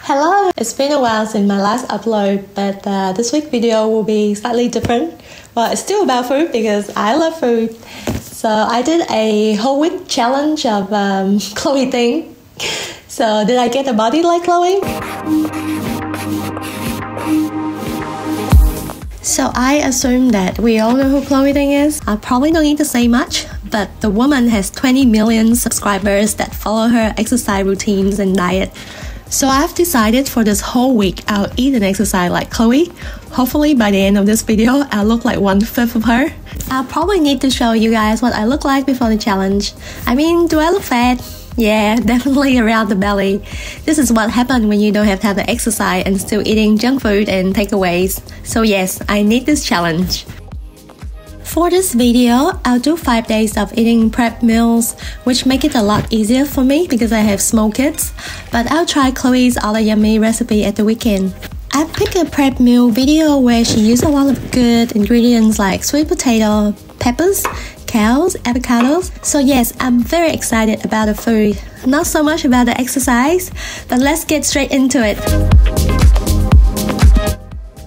Hello! It's been a while since my last upload, but this week's video will be slightly different. Well, it's still about food because I love food. So I did a whole week challenge of Chloe Ting. So did I get a body like Chloe? So I assume that we all know who Chloe Ting is. I probably don't need to say much, but the woman has 20 million subscribers that follow her exercise routines and diet. So I've decided for this whole week I'll eat and exercise like Chloe. Hopefully by the end of this video I'll look like 1/5 of her. I'll probably need to show you guys what I look like before the challenge. I mean, do I look fat? Yeah, definitely around the belly. This is what happens when you don't have time to exercise and still eating junk food and takeaways. So yes, I need this challenge. For this video, I'll do 5 days of eating prep meals, which make it a lot easier for me because I have small kids, but I'll try Chloe's other yummy recipe at the weekend. I picked a prep meal video where she used a lot of good ingredients like sweet potato, peppers, cows, avocados. So yes, I'm very excited about the food. Not so much about the exercise, but let's get straight into it.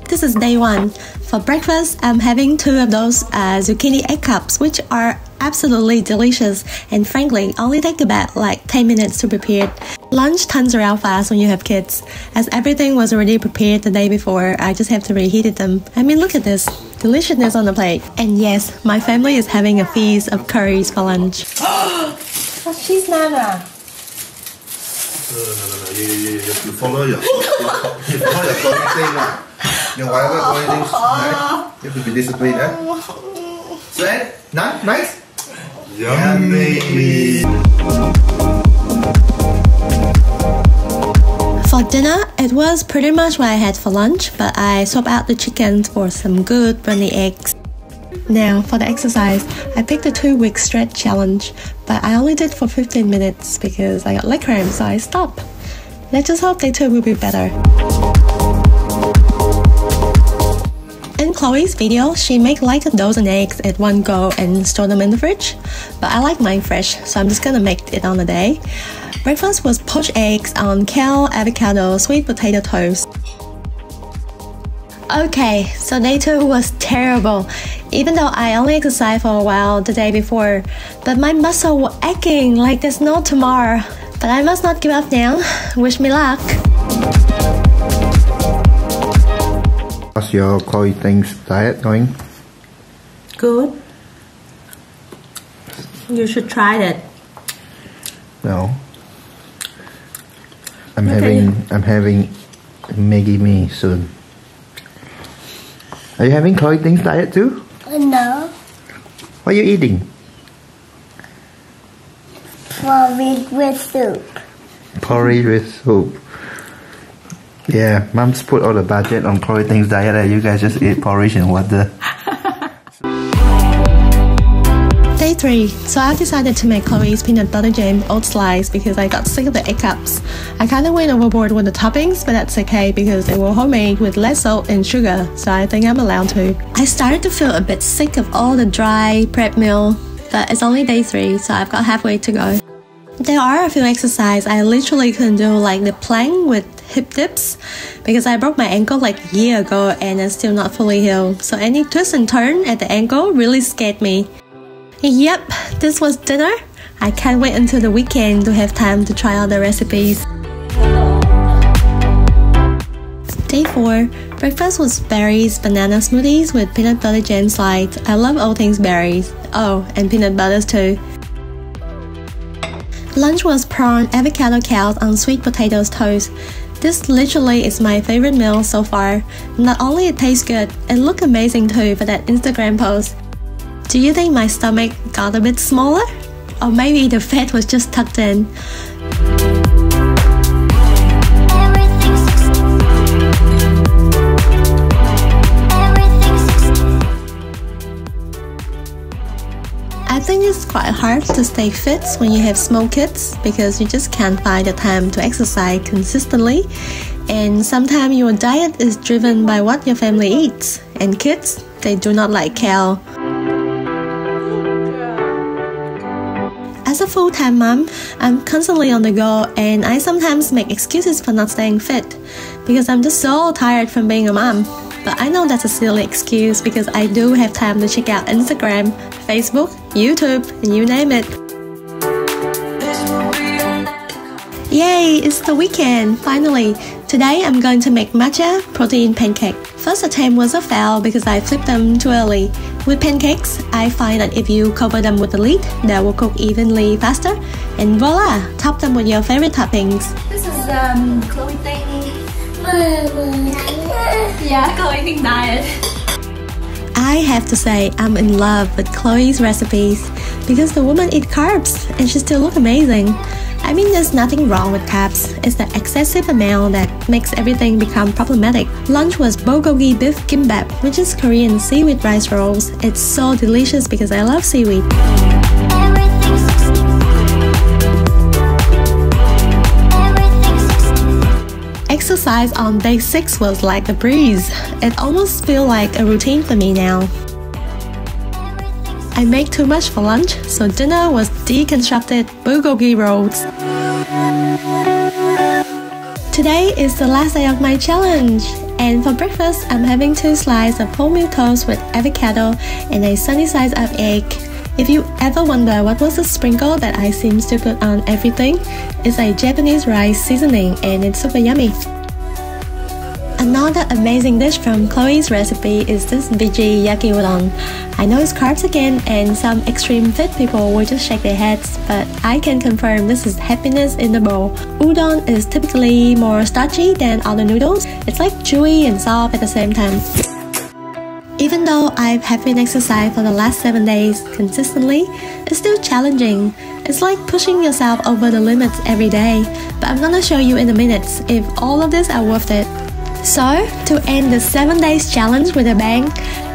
This is day 1. For breakfast, I'm having 2 of those zucchini egg cups, which are absolutely delicious and frankly only take about like 10 minutes to prepare. Lunch turns around fast when you have kids. As everything was already prepared the day before, I just have to reheat them. I mean, look at this deliciousness on the plate. And yes, my family is having a feast of curries for lunch. What's cheese nana? No. You follow your Chloe Ting. You whatever Chloe Ting, right? You have to be disciplined, eh? Sweat? Nice? Yummy! For dinner, it was pretty much what I had for lunch, but I swapped out the chicken for some good runny eggs. Now, for the exercise, I picked a 2-week stretch challenge, but I only did for 15 minutes because I got leg cramp, so I stopped. Let's just hope day 2 will be better. In Chloe's video, she made like a dozen eggs at one go and store them in the fridge, but I like mine fresh, so I'm just gonna make it on the day. Breakfast was poached eggs on kale, avocado, sweet potato toast. Okay, so day 2 was terrible, even though I only exercised for a while the day before, but my muscles were aching like there's no tomorrow. But I must not give up now. Wish me luck. How's your Chloe Ting's diet going? Good. You should try it. No. I'm having Maggie mee soon. Are you having Chloe Ting's diet too? No. What are you eating? Porridge with soup. Porridge with soup. Yeah, Mom's put all the budget on Chloe Ting's diet and you guys just eat porridge and water. Day 3, so I decided to make Chloe's peanut butter jam oat slice because I got sick of the egg cups. I kinda went overboard with the toppings, but that's okay because they were homemade with less salt and sugar, so I think I'm allowed to. I started to feel a bit sick of all the dry prep meal, but it's only day 3, so I've got halfway to go. There are a few exercises I literally couldn't do, like the plank with hip dips, because I broke my ankle like a year ago and it's still not fully healed, so any twist and turn at the ankle really scared me. Yep, this was dinner. I can't wait until the weekend to have time to try all the recipes. Day 4, breakfast was berries, banana smoothies with peanut butter jam slides. I love all things berries. Oh, and peanut butters too. Lunch was prawn, avocado cows on sweet potatoes toast. This literally is my favorite meal so far. Not only it tastes good, it looked amazing too for that Instagram post. Do you think my stomach got a bit smaller? Or maybe the fat was just tucked in? I think it's quite hard to stay fit when you have small kids because you just can't find the time to exercise consistently, and sometimes your diet is driven by what your family eats, and kids, they do not like kale. As a full-time mom, I'm constantly on the go and I sometimes make excuses for not staying fit because I'm just so tired from being a mom. But I know that's a silly excuse because I do have time to check out Instagram, Facebook, YouTube, and you name it. Yay, it's the weekend, finally! Today I'm going to make matcha protein pancake. First attempt was a fail because I flipped them too early. With pancakes, I find that if you cover them with a lid, they will cook evenly faster. And voila! Top them with your favorite toppings. This is Chloe Ting. Yeah, Chloe Ting diet. I have to say, I'm in love with Chloe's recipes because the woman eats carbs and she still looks amazing. I mean, there's nothing wrong with carbs, it's the excessive amount that makes everything become problematic. Lunch was Bulgogi beef Gimbap, which is Korean seaweed rice rolls. It's so delicious because I love seaweed. Exercise on day 6 was like a breeze. It almost feels like a routine for me now. I make too much for lunch, so dinner was deconstructed bulgogi rolls. Today is the last day of my challenge, and for breakfast I'm having 2 slices of wholemeal toast with avocado and a sunny side up egg. If you ever wonder what was the sprinkle that I seem to put on everything, it's a Japanese rice seasoning and it's super yummy. Another amazing dish from Chloe's recipe is this Veggie Yaki Udon. I know it's carbs again and some extreme fit people will just shake their heads, but I can confirm this is happiness in the bowl. Udon is typically more starchy than other noodles. It's like chewy and soft at the same time. Even though I have been exercising for the last 7 days consistently, it's still challenging. It's like pushing yourself over the limits every day, but I'm gonna show you in a minute if all of this are worth it. So, to end the 7 days challenge with a bang,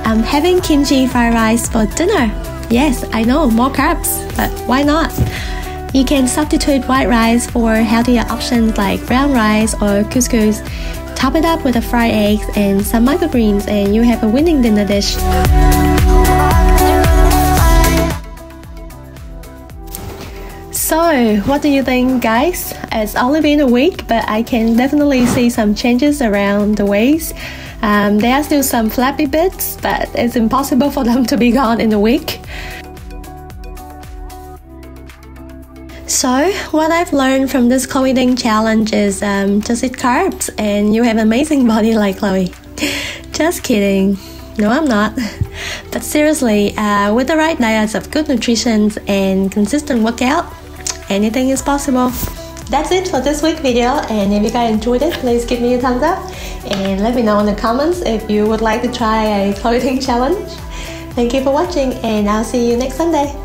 I'm having kimchi fried rice for dinner. Yes, I know, more carbs, but why not? You can substitute white rice for healthier options like brown rice or couscous. Top it up with the fried eggs and some microgreens and you have a winning dinner dish. So, what do you think, guys? It's only been a week, but I can definitely see some changes around the waist. There are still some flappy bits, but it's impossible for them to be gone in a week. So, what I've learned from this Chloe Ting challenge is just eat carbs and you have an amazing body like Chloe. Just kidding. No, I'm not. But seriously, with the right diets of good nutrition and consistent workout, anything is possible. That's it for this week's video, and if you guys enjoyed it, please give me a thumbs up and let me know in the comments if you would like to try a Chloe Ting challenge. Thank you for watching and I'll see you next Sunday.